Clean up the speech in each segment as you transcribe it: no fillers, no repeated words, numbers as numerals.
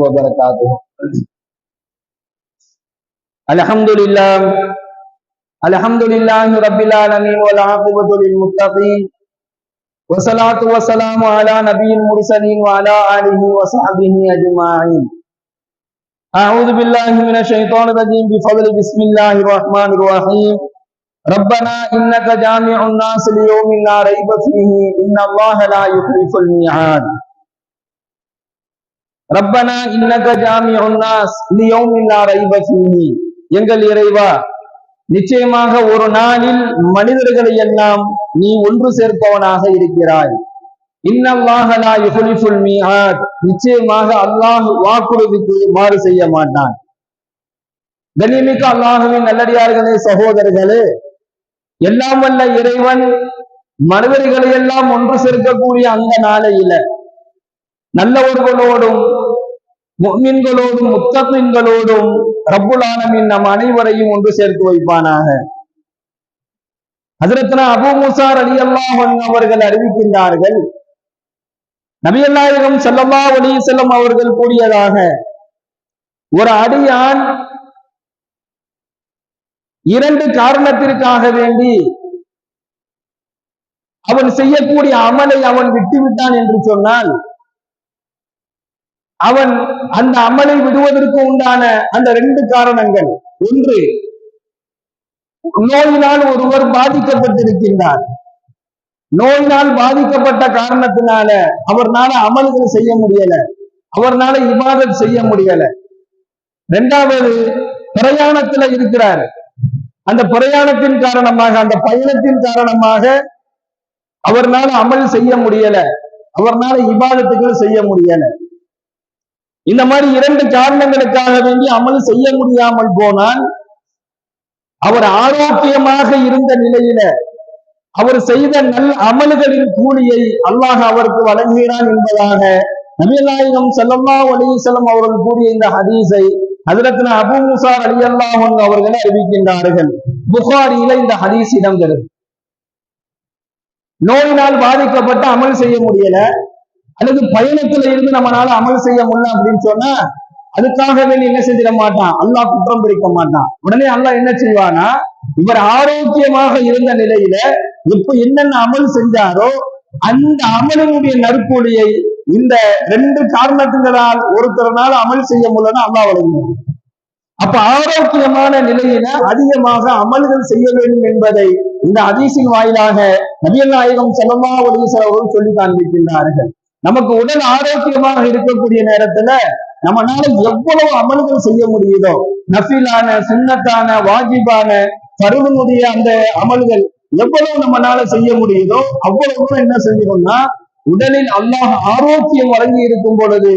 وبركاته. الحمد لله رب العالمين والعاقبة للمتقين والصلاة والسلام على نبي المرسلين وعلى آله وصحبه أجمعين. أعوذ بالله من الشيطان الرجيم بفضل بسم الله الرحمن الرحيم. ربنا إنك جامع الناس ليوم لا ريب فيه إن الله لا يخلف الميعاد. ربنا إنك جامع الناس ليوم لا ريب فيه. எங்கள் இறைவா, நிச்சயமாக ஒரு நாளில் மனிதர்களை எல்லாம் நீ ஒன்று சேர்ப்பவனாக இருக்கிறாய். இன்னல்லாஹ லா யுஹ்லிஃபுல் மீஆத். நிச்சயமாக அல்லாஹ் வாக்குறுதிக்கு மாறு செய்ய மாட்டான். கண்ணியமிக்க அல்லாஹ்வின் நல்லடியார்களே, சகோதரர்களே, எல்லாம் வல்ல இறைவன் மனிதர்களை எல்லாம் ஒன்று சேர்க்கக்கூடிய அந்த நாளையில நல்லவர்களோடும் முஃமின்களோடும் முத்தகீன்களோடும் ரப்புல் ஆலமீன் நம் அனைவரையும் ஒன்று சேர்த்து வைப்பானாக. ஹஜ்ரத்னா அபூ மூஸா ரலியல்லாஹு அன்ஹு அவர்கள் அறிவிக்கின்றார்கள், நபிகள் நாயகம் ஸல்லல்லாஹு அலைஹி வஸல்லம் அவர்கள் கூறியதாக, ஒரு அடியான் இரண்டு காரணத்திற்காக வேண்டி அவன் செய்யக்கூடிய அமலை அவன் விட்டுவிட்டான் என்று சொன்னால், அவன் அந்த அமலை விடுவதற்கு உண்டான அந்த ரெண்டு காரணங்கள், ஒன்று, நோயினால் ஒருவர் பாதிக்கப்பட்டிருக்கின்றார். நோயினால் பாதிக்கப்பட்ட காரணத்தினால அவர்னால அமல்கள் செய்ய முடியல, அவர்னால இபாதத் செய்ய முடியல. இரண்டாவது, பிரயாணத்துல இருக்கிறார். அந்த பிரயாணத்தின் காரணமாக, அந்த பயணத்தின் காரணமாக அவர்னால அமல் செய்ய முடியல, அவர்னால இபாதத்துகள் செய்ய முடியல. இந்த மாதிரி இரண்டு காரணங்களுக்காக வேண்டி அமல் செய்ய முடியாமல் போனால், அவர் ஆரோக்கியமாக இருந்த நிலையில அவர் செய்த நல் அமல்களின் கூலியை அல்லாஹ் அவருக்கு வழங்குகிறான் என்பதாக நபிகள் நாயகம் ஸல்லல்லாஹு அலைஹி வஸல்லம் அவர்கள் கூறிய இந்த ஹதீஸை ஹஜ்ரத்னா அபூ மூஸா ரலியல்லாஹு அன்ஹு அவர்கள் அறிவிக்கின்றார்கள். புகாரியில இந்த ஹதீஸ் இடம்பெறும். நோயினால் பாதிக்கப்பட்டு அமல் செய்ய முடியல, அல்லது பயணத்துல இருந்து நம்மளால அமல் செய்ய முடியல அப்படின்னு சொன்னா, அதுக்காக வேண்டி என்ன செஞ்சிட மாட்டான், அல்லாஹ் குற்றம் பிடிக்க மாட்டான். உடனே அல்லாஹ் என்ன செய்வானா, இவர் ஆரோக்கியமாக இருந்த நிலையில இப்ப என்னென்ன அமல் செஞ்சாரோ அந்த அமலினுடைய நற்கூலியை இந்த ரெண்டு காரணத்தினால் ஒருத்தரனால அமல் செய்ய முடியலன்னா அல்லாஹ் வழங்குவான். அப்ப ஆரோக்கியமான நிலையில அதிகமாக அமல்கள் செய்ய வேண்டும் என்பதை இந்த ஹதீஸின் வாயிலாக நபிகள் நாயகம் ஸல்லல்லாஹு அலைஹி வஸல்லம் அவர்கள் சொல்லி காண்பிக்கின்றார்கள். நமக்கு உடல் ஆரோக்கியமாக இருக்கக்கூடிய நேரத்துல நம்மளால எவ்வளவு அமல்கள் செய்ய முடியுதோ, நஃபிலான, சுன்னத்தான, வாஜிபான, ஃபர்துடைய அந்த அமல்கள் எவ்வளவு நம்மளால செய்ய முடியுதோ அவ்வளவு என்ன செஞ்சிடும்னா, உடலில் அல்லாஹ் ஆரோக்கியம் வழங்கி இருக்கும் பொழுது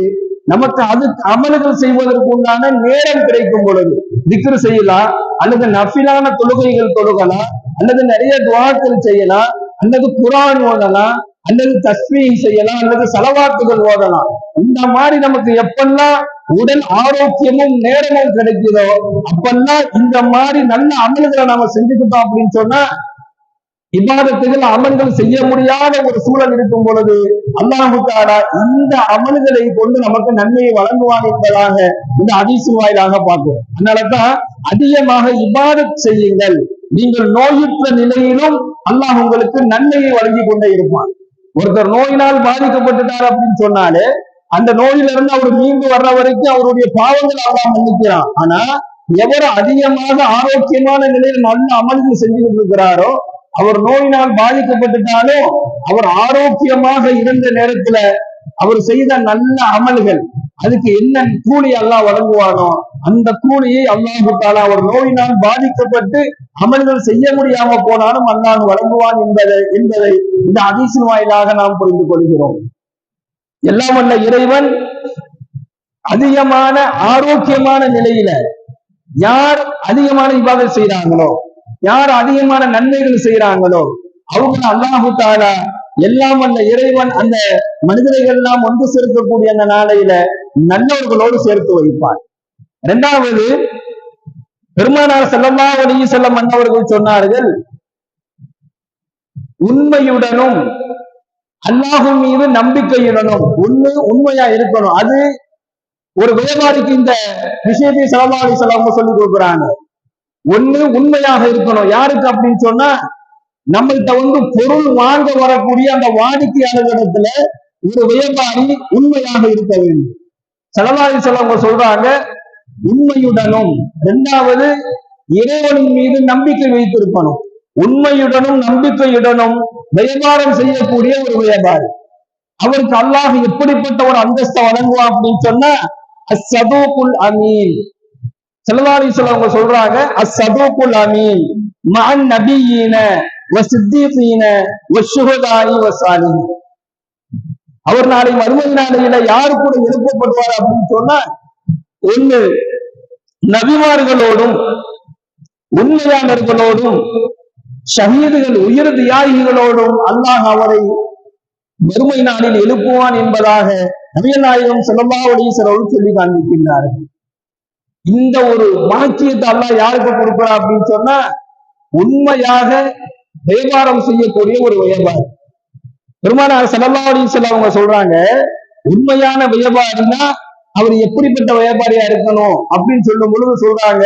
நமக்கு அது அமல்கள் செய்வதற்கு உண்டான நேரம் கிடைக்கும் பொழுது திக்ர் செய்யலாம், அல்லது நஃபிலான தொழுகைகள் தொழுகலாம், அல்லது நிறைய துஆக்கள் செய்யலாம், அல்லது குர்ஆன் ஓதலாம், அல்லது தஸ்பீஹ் செய்யலாம், அல்லது ஸலவாத்துகள் ஓதலாம். இந்த மாதிரி நமக்கு எப்பெல்லாம் உடல் ஆரோக்கியமும் நேரமும் கிடைக்குதோ அப்பெல்லாம் இந்த மாதிரி நல்ல அமல்களை நாம செஞ்சுக்கிட்டோம் அப்படின்னு சொன்னா, இபாதத்துகள் அமல்கள் செய்ய முடியாத ஒரு சூழல் இருக்கும் பொழுது அல்லாஹ் தஆலா இந்த அமல்களை கொண்டு நமக்கு நன்மையை வழங்குவான் என்பதாக இந்த ஹதீஸின் வாயிலாக பார்க்கிறோம். அதனாலதான் அதிகமாக இபாதத் செய்யுங்கள். நீங்கள் நோயுற்ற நிலையிலும் அல்லாஹ் உங்களுக்கு நன்மையை வழங்கி கொண்டே இருப்பான். ஒருத்தர் நோயினால் பாதிக்கப்பட்டுட்டார் அப்படின்னு சொன்னாலே அந்த நோயிலிருந்து அவர் மீண்டு வர்ற வரைக்கும் அவருடைய பாவங்கள் அல்லாஹ் மன்னிக்கிறான். ஆனா எவர் அதிகமாக ஆரோக்கியமான நிலையில் நல்ல அமல்கள் செஞ்சுக்கிட்டு இருக்கிறாரோ, அவர் நோயினால் பாதிக்கப்பட்டுட்டாலும் அவர் ஆரோக்கியமாக இருந்த நேரத்துல அவர் செய்த நல்ல அமல்கள் அதுக்கு என்ன கூலி அல்லாஹ் வழங்குவானோ அந்த கூலியை அல்லாஹ் தஆலா அவர் நோயினால் பாதிக்கப்பட்டு அமல்கள் செய்ய முடியாம போனாலும் அல்லாஹ் வழங்குவான் என்பதை இந்த ஹதீஸின் வாயிலாக நாம் புரிந்து கொள்கிறோம். எல்லாம் வல்ல இறைவன் அதிகமான ஆரோக்கியமான நிலையில யார் அதிகமான இபாதத் செய்யறாங்களோ, யார் அதிகமான நன்மைகள் செய்யறாங்களோ அவங்க அல்லாஹ் தஆலா எல்லாம் வல்ல இறைவன் அந்த மனிதர்கள் எல்லாம் ஒன்று சேர்க்கக்கூடிய அந்த நாளையில நல்லவர்களோடு சேர்த்து வைப்பார். இரண்டாவது, பெருமானார் ஸல்லல்லாஹு அலைஹி வஸல்லம் அவர்கள் சொன்னார்கள், உண்மையுடனும் அல்லாஹ்வின் மீது நம்பிக்கையுடனும் உண்மையா இருக்கணும். அது ஒரு வியாபாரிக்கு இந்த விஷயத்தை ஸல்லல்லாஹு அலைஹி வஸல்லம் சொல்லி கொடுக்குறாங்க. ஒண்ணு உண்மையாக இருக்கணும். யாருக்கு அப்படின்னு சொன்னா, நம்மள்கிட்ட பொருள் வாங்க வரக்கூடிய அந்த வாடிக்கையாளர்களிடத்துல ஒரு வியாபாரி உண்மையாக இருக்க வேண்டும். ஸல்லல்லாஹு அலைஹி வஸல்லம் சொல்றாங்க, உண்மையுடனும், இரண்டாவது இறைவனின் மீது நம்பிக்கை வைத்திருக்கணும். உண்மையுடனும் நம்பிக்கையுடனும் வியாபாரம் செய்யக்கூடிய ஒரு வியாபாரி, அவருக்கு அல்லாஹ் எப்படிப்பட்ட ஒரு அந்தஸ்தை வழங்குவான் அப்படின்னு சொன்னா, அஸ்ஸதூகுல் அமீன். ஸல்லல்லாஹு அலைஹி வஸல்லம் சொல்றாங்க, அஸ்ஸதூகுல் அமீன் மஅன் நபியீன வஸித்தீகீன வஷ்ஷுஹதாஇ வஸாலிஹீன். அவர் நாளை மறுமை நாளையில யாரு கூட எழுப்பப்படுவார் அப்படின்னு சொன்னா, ஒண்ணு நபிமார்களோடும் உண்மையாளர்களோடும் ஷஹீதுகள் உயிர் தியாகிகளோடும் அல்லாஹ் அவரை மறுமை நாளில் எழுப்புவான் என்பதாக நபிகள் நாயகம் ஸல்லல்லாஹு அலைஹி வஸல்லம் சொல்லி காண்பிக்கின்றார்கள். இந்த ஒரு பாக்கியத்தை அல்லாஹ் யாருக்கு கொடுக்கிறார் அப்படின்னு சொன்னா, உண்மையாக வியாபாரம் செய்யக்கூடிய ஒரு வியாபாரி. பெருமானார் ஸல்லல்லாஹு அலைஹி வஸல்லம் அவங்க சொல்றாங்க, உண்மையான வியாபாரினா அவர் எப்படிப்பட்ட வியாபாரியா இருக்கணும் அப்படின்னு சொல்லும் பொழுது சொல்றாங்க,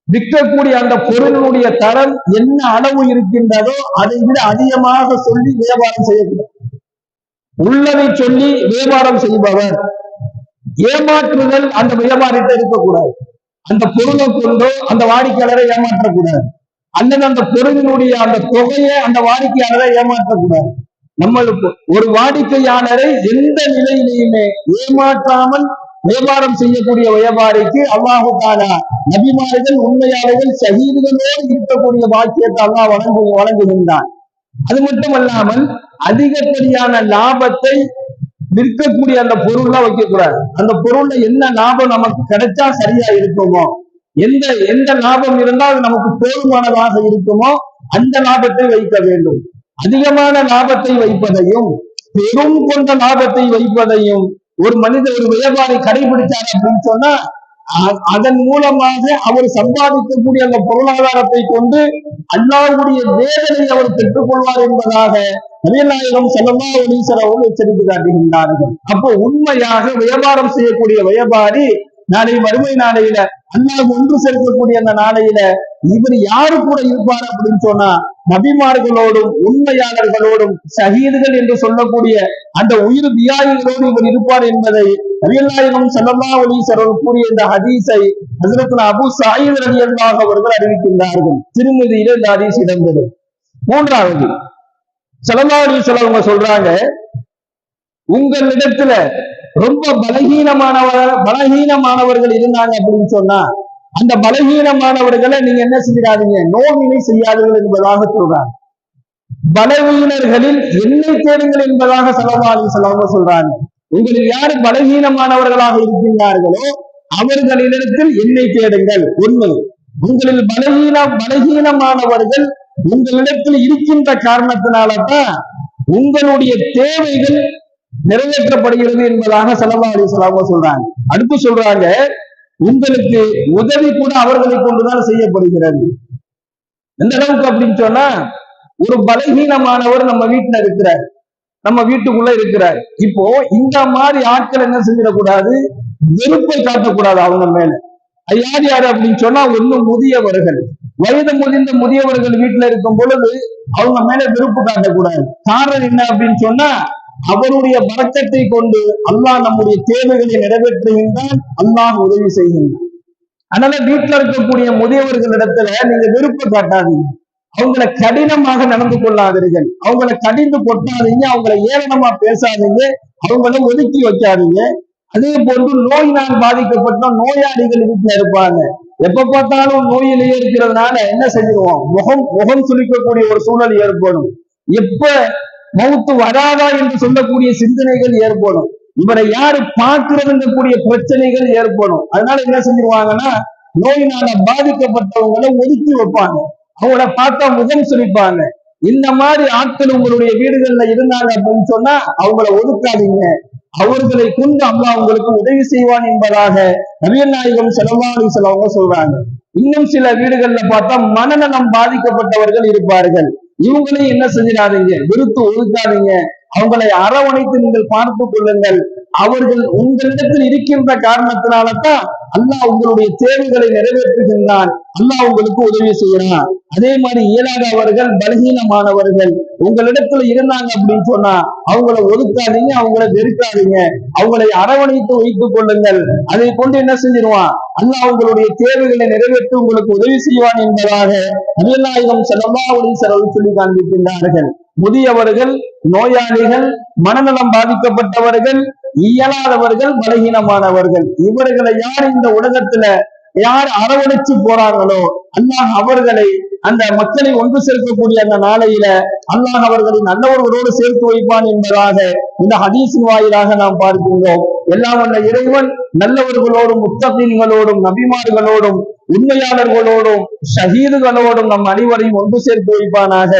விற்கக்கூடிய அந்த பொருளுடைய தரம் என்ன அளவு இருக்கின்றதோ அதை விட அதிகமாக சொல்லி வியாபாரம் செய்யக்கூடாது. உள்ளதை சொல்லி வியாபாரம் செய்பவர். ஏமாற்றுதல் அந்த வியாபாரத்தை இருக்கக்கூடாது. அந்த பொருளை கொண்டோ அந்த வாடிக்கையாளரை ஏமாற்றக்கூடாது, அல்லது அந்த பொருளினுடைய அந்த தொகையை அந்த வாடிக்கையாளரை ஏமாற்றக்கூடாது. நம்மளுக்கு ஒரு வாடிக்கையாளரை எந்த நிலையிலையுமே ஏமாற்றாமல் வியாபாரம் செய்யக்கூடிய வியாபாரிக்கு அல்லாஹு தஆலா நபிமார்கள், உண்மையாளர்கள், ஷஹீதுகளோடு இருக்கக்கூடிய பாக்கியத்தை அல்லாஹ் வழங்குகின்றான். அது மட்டுமல்லாமல் அதிகப்படியான லாபத்தை விற்கக்கூடிய அந்த பொருள்ல வைக்கக்கூடாது. அந்த பொருள்ல என்ன லாபம் நமக்கு கிடைச்சா சரியா இருக்குமோ, எந்த லாபம் இருந்தால் நமக்கு போதுமானதாக இருக்குமோ அந்த லாபத்தை வைக்க வேண்டும். அதிகமான லாபத்தை வைப்பதையும் பெரும் கொண்ட லாபத்தை வைப்பதையும் ஒரு மனிதர், ஒரு வியாபாரி கடைபிடிச்சார் அப்படின்னு சொன்னா, அதன் மூலமாக அவர் சம்பாதிக்கக்கூடிய அந்த பொருளாதாரத்தை கொண்டு அல்லாஹ்வுடைய வேதனை அவர் பெற்றுக் கொள்வார் என்பதாக நபிகள் நாயகம் ஸல்லல்லாஹு அலைஹி வஸல்லம் எச்சரித்து காட்டுகின்றார்கள். அப்போ உண்மையாக வியாபாரம் செய்யக்கூடிய வியாபாரி நாளை மறுமை நாளையில அல்லாஹ் ஒன்று சேர்க்கக்கூடிய அந்த நாளையில இவர் யாரு கூட இருப்பார் அப்படின்னு சொன்னா, நபிமார்களோடும் உண்மையாளர்களோடும் ஷஹீதுகள் என்று சொல்லக்கூடிய அந்த உயிர் தியாகிகளோடு இவர் இருப்பார் என்பதை நபிகள் நாயகம் ஸல்லல்லாஹு அலைஹி வஸல்லம் கூறிய இந்த ஹதீஸை ஹஜ்ரத் அபூ ஸஈத் ரலியல்லாஹு அவர்கள் அறிவிக்கின்றார்கள். திருமதியில இந்த ஹதீஸ் இடம்பெறும். மூன்றாவது, ஸல்லல்லாஹு அலைஹி வஸல்லம் சொல்றாங்க, உங்களிடத்துல ரொம்ப பலகீனமானவர்கள் இருந்தாங்க அப்படின்னு சொன்னா, அந்த பலகீனமானவர்களை நீங்க என்ன செய்யாதீங்க, நோவினை செய்யாதீர்கள் என்பதாக சொல்றாங்க. பலவீனர்களில் என்னை தேடுங்கள் என்பதாக ஸல்லல்லாஹு அலைஹி வஸல்லம் சொல்றாங்க. உங்களில் யாரு பலகீனமானவர்களாக இருக்கின்றார்களோ அவர்களிடத்தில் என்னை தேடுங்கள். ஒண்ணு, உங்களில் பலகீனமானவர்கள் உங்களிடத்தில் இருக்கின்ற காரணத்தினால்தான் உங்களுடைய தேவைகள் நிறைவேற்றப்படுகிறது என்பதாக ஸல்லல்லாஹு அலைஹி வஸல்லம் சொல்றாங்க. அடுத்து சொல்றாங்க, உங்களுக்கு உதவி கூட அவர்களை கொண்டுதான் செய்யப்படுகிறது. எந்த அளவுக்கு அப்படின்னு சொன்னா, ஒரு பலகீனமானவர் நம்ம வீட்டுல இருக்கிறார், நம்ம வீட்டுக்குள்ள இருக்கிறார். இப்போ இந்த மாதிரி ஆட்கள் என்ன செஞ்சிடக்கூடாது, வெறுப்பை காட்டக்கூடாது அவங்க மேல. யார் யாரு அப்படின்னு சொன்னா, ஒண்ணு முதியவர்கள், வயது முதிர்ந்த முதியவர்கள் வீட்டுல இருக்கும் பொழுது அவங்க மேல வெறுப்பு காட்டக்கூடாது. காரணம் என்ன அப்படின்னு சொன்னா, அவருடைய பரக்கத்தை கொண்டு அல்லாஹ் நம்முடைய தேவைகளை நிறைவேற்றுகின்றான், அல்லாஹ் உதவி செய்கின்றான். அதனால வீட்டுல இருக்கக்கூடிய முதியவர்களிடத்துல நீங்க வெறுப்பு காட்டாதீங்க, அவங்கள கடினமாக நடந்து கொள்ளாதீர்கள், அவங்கள கடிந்து கொட்டாதீங்க, அவங்கள ஏளனமா பேசாதீங்க, அவங்கள ஒதுக்கி வைக்காதீங்க. அதே போன்று நோயினால் பாதிக்கப்பட்ட நோயாளிகள் வீட்டுல இருப்பாங்க, எப்ப பார்த்தாலும் நோயிலேயே இருக்கிறதுனால என்ன செஞ்சிருவோம், முகம் சுளிக்கக்கூடிய ஒரு சூழல் ஏற்படும். எப்ப மௌத்து வராதா என்று சொல்லக்கூடிய சிந்தனைகள் ஏற்படும், இவரை யாரு பார்க்கிறதுங்கக்கூடிய பிரச்சனைகள் ஏற்படும். அதனால என்ன செஞ்சிருவாங்கன்னா, நோயினால பாதிக்கப்பட்டவங்களை ஒதுக்கி வைப்பாங்க, அவங்கள பார்த்தா முகம் சுளிப்பாங்க. இந்த மாதிரி ஆட்கள் உங்களுடைய வீடுகள்ல இருந்தாங்க அப்படின்னு சொன்னா அவங்கள ஒதுக்காதீங்க, அவர்களை கொண்டு அல்லாஹ் உங்களுக்கு உதவி செய்வான் என்பதாக நபிகள் நாயகம் ஸல்லல்லாஹு அலைஹி வஸல்லம் சொல்றாங்க. இன்னும் சில வீடுகள்ல பார்த்தா மனநலம் பாதிக்கப்பட்டவர்கள் இருப்பார்கள், இவங்களையும் என்ன செஞ்சிடாதீங்க, வெறுத்து ஒதுக்காதீங்க, அவங்களை அரவணைத்து நீங்கள் பார்த்துக் கொள்ளுங்கள். அவர்கள் உங்களிடத்தில் இருக்கின்ற காரணத்தினால்தான் அல்லாஹ் உங்களுடைய தேவைகளை நிறைவேற்றுகின்றான், அல்லாஹ் உங்களுக்கு உதவி செய்யறான். அதே மாதிரி இயலாதவர்கள், பலகீனமானவர்கள் உங்களிடத்துல இருந்தாங்க அப்படின்னு சொன்னா அவங்கள ஒதுக்காதீங்க, அவங்கள வெறுக்காதீங்க, அவங்களை அரவணைத்து வைத்துக் கொள்ளுங்கள். அதை கொண்டு என்ன செஞ்சிருவான், அல்லாஹ் உங்களுடைய தேவைகளை நிறைவேற்றி உங்களுக்கு உதவி செய்வான் என்பதாக நபிகள் நாயகம் ஸல்லல்லாஹு அலைஹி வஸல்லம் சொல்லி காண்பிக்கின்றார்கள். முதியவர்கள், நோயாளிகள், மனநலம் பாதிக்கப்பட்டவர்கள், இயலாதவர்கள், பலகீனமானவர்கள், இவர்களை யார் இந்த உலகத்துல யார் அரவணைச்சு போறாங்களோ அல்லாஹ் அவர்களை, அந்த மக்களை ஒன்று சேர்க்கக்கூடிய அந்த நாளையில அல்லாஹ் அவர்களை நல்லவர்களோடு சேர்த்து வைப்பான் என்பதாக இந்த ஹதீஸின் வாயிலாக நாம் பார்க்கின்றோம். எல்லாம் வல்ல இறைவன் நல்லவர்களோடும், முத்தகீன்களோடும், நபிமார்களோடும், உண்மையாளர்களோடும், ஷஹீதுகளோடும் நம் அனைவரையும் ஒன்று சேர்த்து வைப்பானாக.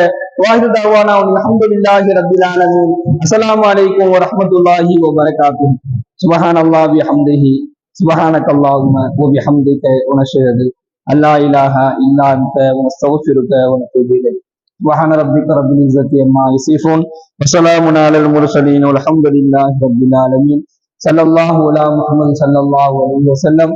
வாஹிது தஅவானா அல்ஹம்துலில்லாஹி ரப்பில் ஆலமீன். அஸ்ஸலாமு அலைக்கும் வரஹ்மத்துல்லாஹி வபரகாத்துஹு. சுப்ஹானல்லாஹி வபிஹம்திஹி, சுப்ஹானக்கல்லாஹும்ம வபிஹம்திக, வநஷ்ஹது அல்லா இலாஹா இல்லா அன்த, வனஸ்தக்ஃபிருக வனதூபு இலைக். சுப்ஹான ரப்பிக ரப்பில் இஸ்ஸத்தி அம்மா யசிஃபூன், வஸலாமுன் அலல் முர்ஸலீன், வல்ஹம்துலில்லாஹி ரப்பில் ஆலமீன். ஸல்லல்லாஹு அலா முஹம்மது ஸல்லல்லாஹு அலைஹி வஸல்லம்.